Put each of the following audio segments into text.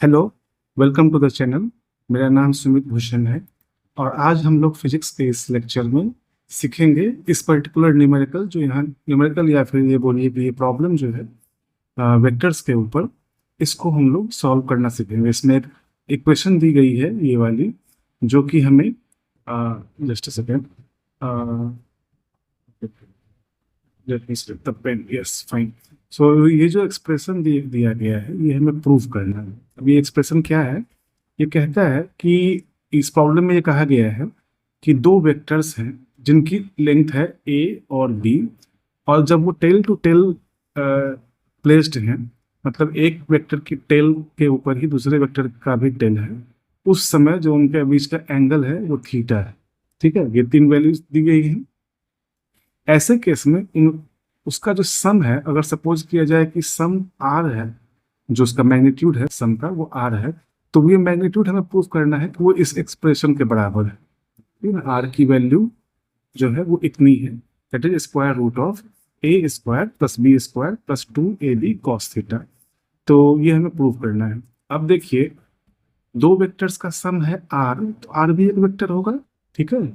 Hello, welcome to the channel. मेरा नाम सुमित भूषण है और आज हम लोग फिजिक्स के इस लेक्चर में सीखेंगे इस पर्टिकुलर न्यूमेरिकल जो यहाँ न्यूमेरिकल या फिर ये बोलिए कि ये प्रॉब्लम जो है वेक्टर्स के ऊपर, इसको हम लोग सॉल्व करना सीखेंगे। इसमें एक इक्वेशन दी गई है ये वाली, जो कि हमें just a second, let me slip the pen, yes fine. So ये जो एक्सप्रेशन दिया गया है ये हमें प्रूव करना है। अब ये एक्सप्रेशन क्या है? ये कहता है कि इस प्रॉब्लम में ये कहा गया है कि दो वेक्टर्स हैं जिनकी लेंथ है ए और बी, और जब वो टेल टू टेल प्लेस्ड हैं, मतलब एक वेक्टर की टेल के ऊपर ही दूसरे वेक्टर का भी टेल है, उस समय जो उनके बीच का एंगल है वो थीटा है। ठीक है, ये तीन वैल्यूज दी गई हैं। ऐसे केस में इन उसका जो सम है, अगर सपोज किया जाए कि सम आर है, जो उसका मैग्नीट्यूड है सम का वो आर है, तो ये मैग्नीट्यूड हमें प्रूव करना है कि वो इस एक्सप्रेशन के बराबर है। ठीक है, आर की वैल्यू जो है वो इतनी है, that is square root of A square plus B square plus 2ab cos theta. तो ये हमें प्रूव करना है। अब देखिए, दो वेक्टर्स का सम है आर, तो आर भी एक वेक्टर होगा। ठीक है,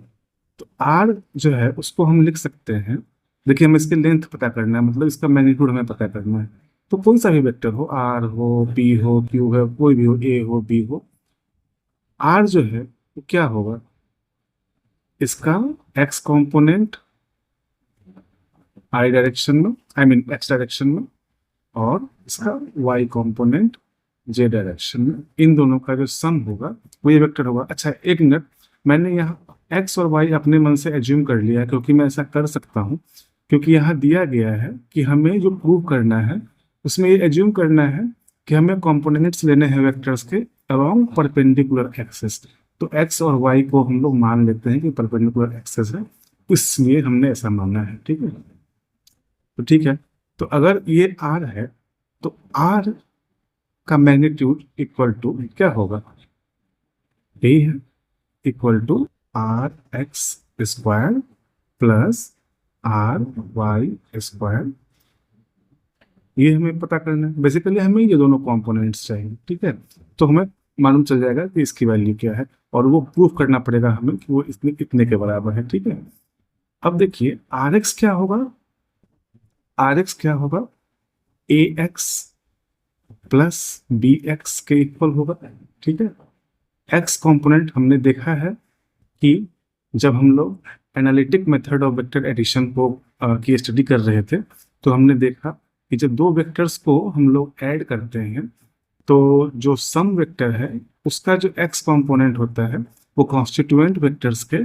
तो आर जो है उसको हम लिख सकते हैं। देखिए, हमें इसकी लेंथ पता करना है, मतलब इसका मैग्नीट्यूड हमें पता करना है। तो कोई सा भी वेक्टर हो, आर हो, पी हो, क्यू है, कोई भी हो, ए हो, बी हो, आर जो है वो क्या होगा? इसका एक्स कंपोनेंट आई डायरेक्शन में, आई मीन एक्स डायरेक्शन में, और इसका वाई कंपोनेंट जे डायरेक्शन में। इन दोनों का जो सम होगा वो ये वेक्टर होगा। अच्छा, एक मिनट, मैंने यहाँ एक्स और वाई अपने मन से एज्यूम कर लिया है, क्योंकि मैं ऐसा कर सकता हूँ, क्योंकि यहाँ दिया गया है कि हमें जो प्रूव करना है उसमें ये एज्यूम करना है कि हमें कंपोनेंट्स लेने हैं वेक्टर्स के अलोंग परपेंडिकुलर एक्सेस। तो एक्स और वाई को हम लोग मान लेते हैं कि परपेंडिकुलर एक्सेस है, इसलिए हमने ऐसा माना है। ठीक है, तो ठीक है, तो अगर ये आर है तो आर का मैग्नीट्यूड इक्वल टू क्या होगा? यही है, equal to R x square plus R Y square. ये हमें पता करना है। बेसिकली हमें ये दोनों कंपोनेंट्स चाहिए। ठीक है, तो हमें मालूम चल जाएगा कि इसकी वैल्यू क्या है, और वो प्रूफ करना पड़ेगा हमें कि वो इतने इतने के बराबर है। ठीक है, अब देखिए आर एक्स क्या होगा? आर एक्स क्या होगा? ए एक्स प्लस बी एक्स के इक्वल होगा। ठीक है, एक्स कंपोनेंट हमने देखा है कि जब हम लोग analytic method of vector addition को की स्टडी कर रहे थे, तो हमने देखा कि जब दो वेक्टर्स को हम लोग ऐड करते हैं, तो जो सम वेक्टर है उसका जो एक्स कंपोनेंट होता है वो कॉन्स्टिट्यूएंट वेक्टर्स के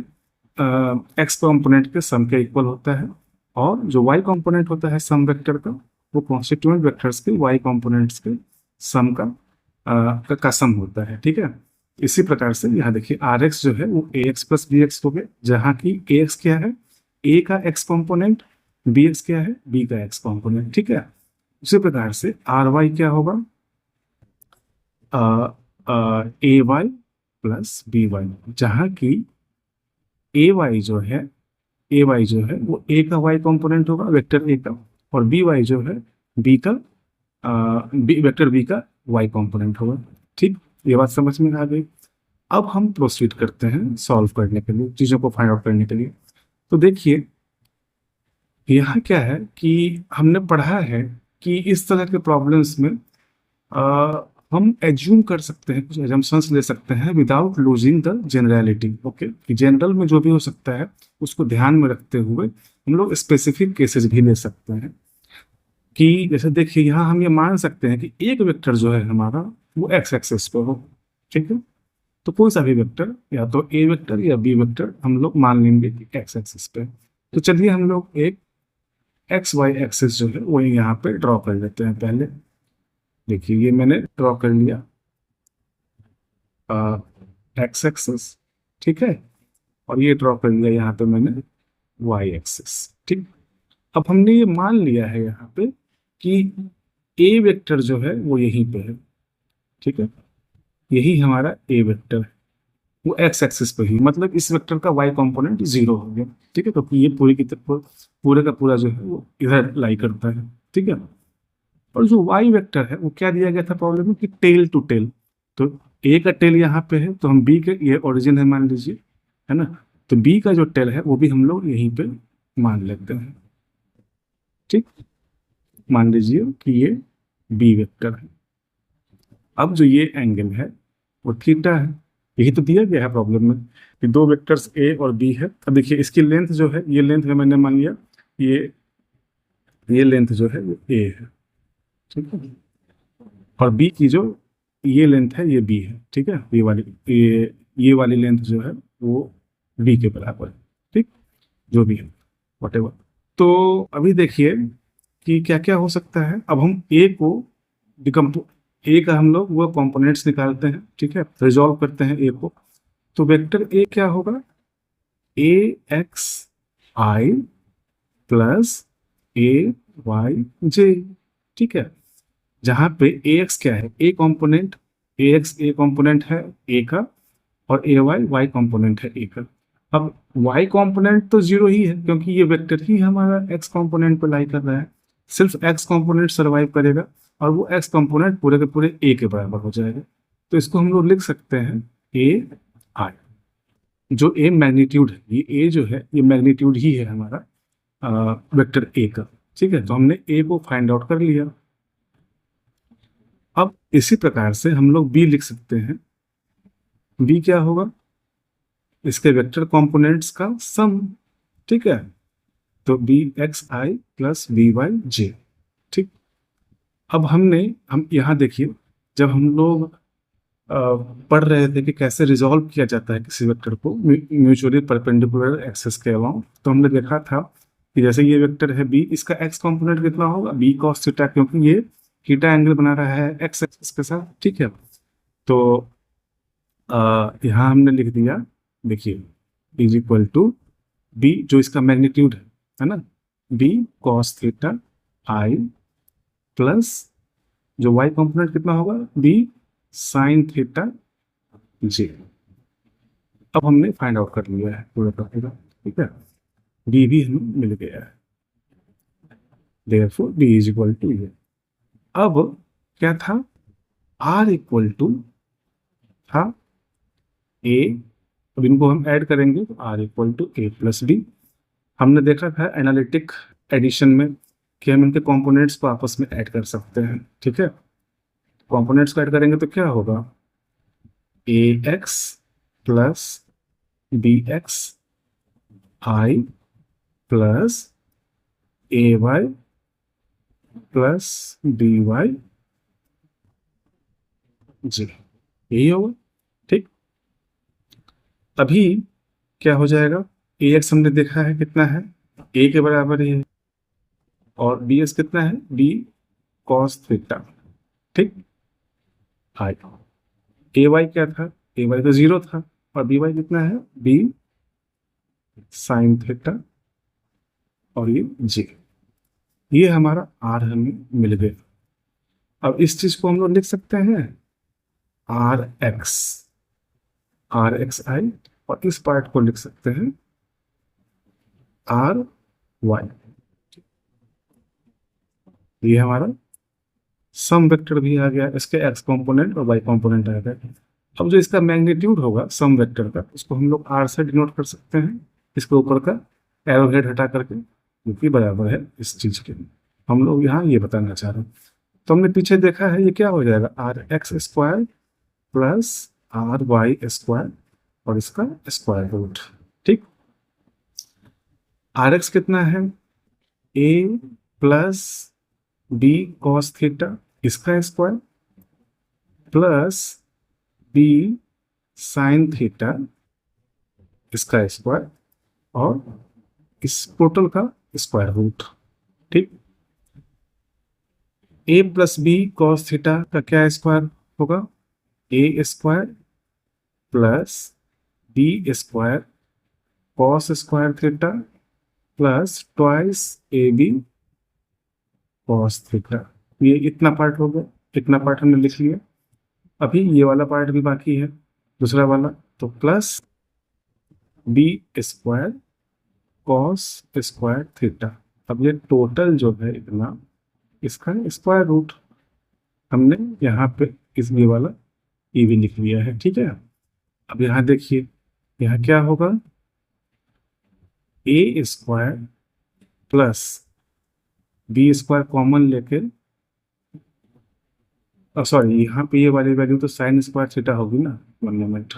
एक्स कंपोनेंट के सम के इक्वल होता है, और जो वाई कंपोनेंट होता है सम वेक्टर का, वो कॉन्स्टिट्यूएंट वेक्टर्स के वाई कंपोनेंट्स के सम का सम होता है। ठीक है, इसी प्रकार से यहाँ देखिए आर एक्स जो है वो ए एक्स प्लस बी एक्स हो गया, जहाँ की ए एक्स क्या है? ए का एक्स कंपोनेंट, बी एक्स क्या है? बी का एक्स कंपोनेंट। ठीक है, उसी प्रकार से आर वाई क्या होगा? ए वाई प्लस बी वाई, जहाँ की ए वाई जो है, ए वाई जो है वो ए का वाई कंपोनेंट होगा, वेक्टर ए का, और बी वाई जो है बी का वेक्टर बी का वाई कंपोनेंट होगा। ठीक, ये बात समझ में आ गई। अब हम प्रोसीड करते हैं सॉल्व करने के लिए, चीज़ों को फाइंड आउट करने के लिए। तो देखिए, यहाँ क्या है कि हमने पढ़ा है कि इस तरह के प्रॉब्लम्स में हम एज्यूम कर सकते हैं, कुछ एजम्पशंस ले सकते हैं without losing the generality. Okay, कि जनरल में जो भी हो सकता है उसको ध्यान में रखते हुए हम लोग स्पेसिफिक केसेस भी ले सकते हैं। कि जैसे देखिए, यहाँ हम ये मान सकते हैं कि एक वेक्टर जो है हमारा वो एक्स एक्सेस पे हो। ठीक है, तो कोई सा भी वेक्टर, या तो ए वेक्टर या बी वेक्टर, हम लोग मान लेंगे कि एक्स एक्सिस पे। तो चलिए हम लोग एक एक्स वाई एक्सिस जो है वो यहाँ पे ड्रॉ कर लेते हैं पहले। देखिए, ये मैंने ड्रॉ कर लिया एक्स एक्सिस। ठीक है, और ये ड्रॉ कर लिया यहाँ पे मैंने वाई एक्सिस। ठीक, अब हमने ये मान लिया है यहाँ पे कि ए वेक्टर जो है वो यहीं पे है। ठीक है, यही हमारा ए वेक्टर है, वो एक्स एक्सिस पे ही, मतलब इस वेक्टर का वाई कंपोनेंट जीरो हो गया। ठीक है, तो ये पूरे का पूरा जो है वो इधर लाई करता है। ठीक है, और जो वाई वेक्टर है वो क्या दिया गया था प्रॉब्लम में कि टेल टू टेल, तो ए का टेल यहाँ पे है, तो हम बी के, ये ओरिजिन है मान लीजिए, है ना, तो बी का जो टेल है वो भी हम लोग यहीं पे मान लेते हैं। ठीक, मान लीजिए कि ये बी वेक्टर है। अब जो ये एंगल है वो थीटा है। यही तो दिया गया है प्रॉब्लम में कि दो वेक्टर्स ए और बी है। अब देखिए इसकी लेंथ जो है, ये लेंथ है, मैंने मान लिया ये लेंथ जो है वो ए है, ठीक है, और बी की जो ये लेंथ है ये बी है, ठीक है, ये वाली लेंथ जो है वो बी के बराबर है। ठीक, जो भी है वटेवर। तो अभी देखिए कि क्या क्या हो सकता है। अब हम ए को डिकम्पो ए का हम लोग वो कंपोनेंट्स निकालते हैं, ठीक है, रिजॉल्व करते हैं ए को। तो वेक्टर ए क्या होगा, ए एक्स आई प्लस ए वाई जे, ठीक है, जहां पे ए एक्स क्या है, ए कॉम्पोनेंट, ए कॉम्पोनेंट है ए का, और ए वाई वाई कॉम्पोनेंट है ए का। अब वाई कॉम्पोनेंट तो जीरो ही है क्योंकि ये वेक्टर ही हमारा एक्स कॉम्पोनेंट पर लाई कर रहा है। सिर्फ एक्स कॉम्पोनेंट सर्वाइव करेगा और वो एक्स कॉम्पोनेंट पूरे के पूरे ए के बराबर हो जाएगा। तो इसको हम लोग लिख सकते हैं ए आई, जो ए मैग्नीट्यूड है, ये ए जो है ये मैग्नीट्यूड ही है हमारा वेक्टर ए का। ठीक है, तो हमने ए को फाइंड आउट कर लिया। अब इसी प्रकार से हम लोग बी लिख सकते हैं। बी क्या होगा, इसके वेक्टर कंपोनेंट्स का सम, ठीक है, तो बी एक्स आई प्लस बी वाई जे। ठीक, अब हम यहाँ देखिए, जब हम लोग पढ़ रहे थे कि कैसे रिजॉल्व किया जाता है किसी वेक्टर को म्यूचुअली परपेंडिकुलर एक्सेस के अलावा, तो हमने देखा था कि जैसे ये वेक्टर है बी, इसका एक्स कंपोनेंट कितना होगा, बी कॉस थीटा, क्योंकि ये थीटा एंगल बना रहा है एक्स एक्सिस के साथ। ठीक है, तो यहाँ हमने लिख दिया, देखिए इज इक्वल टू बी, जो इसका मैग्नीट्यूड है ना, बी कॉस थीटा आई प्लस जो वाई कंपोनेंट कितना होगा, बी साइन थीटा जे। अब हमने फाइंड आउट कर लिया है पूरा का पूरा, ठीक है, बी भी हमें मिल गया है, therefore B is equal to ये। अब क्या था, आर इक्वल टू था ए, अब इनको हम ऐड करेंगे तो R equal to A plus B. हमने देखा था एनालिटिक एडिशन में कि हम इनके कंपोनेंट्स को आपस में ऐड कर सकते हैं। ठीक है, कंपोनेंट्स को ऐड करेंगे तो क्या होगा, ए एक्स प्लस बी एक्स आई प्लस ए वाई प्लस बी वाई जी, यही होगा। ठीक, अभी क्या हो जाएगा, ए एक्स हमने देखा है कितना है, ए के बराबर ही है, और बी एक्स कितना है, बी कॉस थीटा। ठीक, आई, ए वाई क्या था, ए वाई तो जीरो था, और बी वाई कितना है, बी साइन थीटा, और ये जे, ये हमारा आर हमें मिल गया। अब इस चीज को हम लोग लिख सकते हैं आर एक्स आई, और इस पार्ट को लिख सकते हैं आर वाई। ये हमारा सम वेक्टर भी आ गया, इसके एक्स कंपोनेंट और वाई कंपोनेंट आ गया। अब जो इसका मैग्नीट्यूड होगा सम वेक्टर का, उसको हम लोग आर से डिनोट कर सकते हैं, इसके ऊपर का एरो हेड हटा करके, क्योंकि बराबर है इस चीज के। हम लोग यहाँ ये बताना चाह रहे हैं। तो हमने पीछे देखा है, ये क्या हो जाएगा, r x square plus R Y square और इसका स्क्वायर रूट। ठीक, आर एक्स कितना है, a plus b cos theta, इसका square plus b sine theta, इसका स्क्वायर, और इस टोटल का स्क्वायर रूट। ठीक, a plus b cos theta का क्या स्क्वायर होगा, a square plus B square cos square theta plus twice a b cos theta. ये इतना पार्ट हो गया, इतना पार्ट हमने लिख लिया। अभी ये वाला पार्ट भी बाकी है, दूसरा वाला, तो plus B square cos square theta. अब ये टोटल जो है इतना, इसका स्क्वायर रूट हमने यहाँ पे इस ये वाला ई भी लिख लिया है, ठीक है। अब यहाँ देखिए, यहाँ क्या होगा, a square plus B square common लेके, सॉरी यहाँ पे ये वाली वैल्यू तो साइन स्क्वायर थीटा होगी ना, 1 मोमेंट,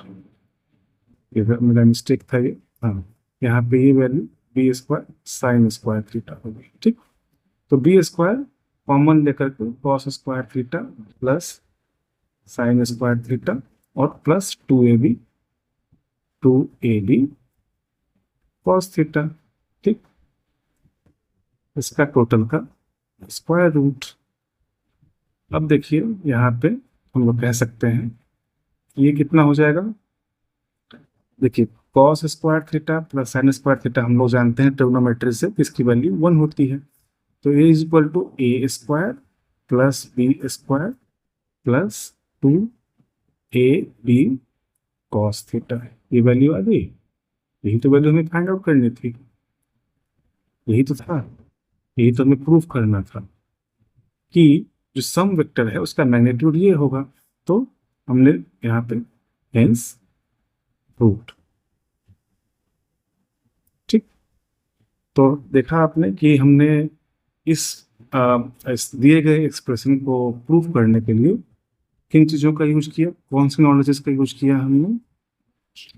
ये मेरा मिस्टेक था ये, हाँ, यहाँ पे ये value B square sine square theta होगी, ठीक। तो बी स्क्वायर कॉमन लेकर के cos square theta plus sine square theta और प्लस 2ab कॉस थीटा, ठीक। इसका टोटल का स्क्वायर रूट। अब देखिए यहाँ पे हम लोग कह सकते हैं ये कितना हो जाएगा, देखिए cos square theta plus sine square theta हम लोग जानते हैं ट्रिग्नोमेट्री से इसकी वैल्यू 1 होती है। तो a is equal to a square plus B square plus 2ab cos theta, ये वैल्यू आ गई। यही तो वैल्यू हमें फाइंड आउट करनी थी, यही तो था, यही तो हमें प्रूफ करना था कि जो सम वेक्टर है उसका मैग्नीट्यूड ये होगा। तो हमने यहाँ पे हेंस प्रूव्ड, ठीक। तो देखा आपने कि हमने इस दिए गए एक्सप्रेशन को प्रूव करने के लिए किन चीज़ों का यूज किया, कौन सी नॉलेजेस का यूज किया हमने,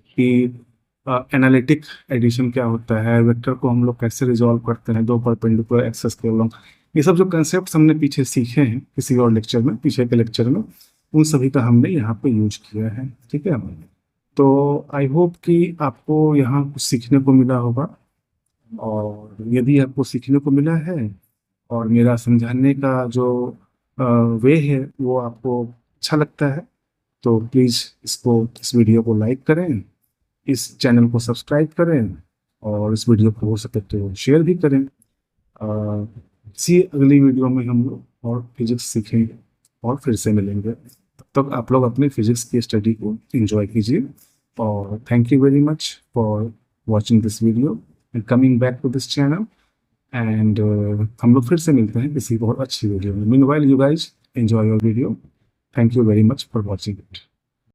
कि एनालिटिक एडिशन क्या होता है, वेक्टर को हम लोग कैसे रिजॉल्व करते हैं दो परपेंडिकुलर एक्सेस के अलोंग, ये सब जो कंसेप्ट हमने पीछे सीखे हैं किसी और लेक्चर में, पीछे के लेक्चर में, उन सभी का हमने यहाँ पे यूज किया है, ठीक है। तो आई होप कि आपको यहाँ कुछ सीखने को मिला होगा, और यदि आपको सीखने को मिला है और मेरा समझाने का जो वे है वो आपको अच्छा लगता है, तो प्लीज़ इस वीडियो को लाइक करें, इस चैनल को सब्सक्राइब करें, और इस वीडियो को हो सके तो शेयर भी करें। इसी अगली वीडियो में हम लोग और फिजिक्स सीखेंगे और फिर से मिलेंगे। तब तक आप लोग अपने फिजिक्स की स्टडी को एंजॉय कीजिए, और thank you very much for watching this video and coming back to this channel. And हम लोग फिर से मिलते हैं किसी बहुत अच्छी वीडियो में। Meanwhile you guys enjoy your video. Thank you very much for watching it.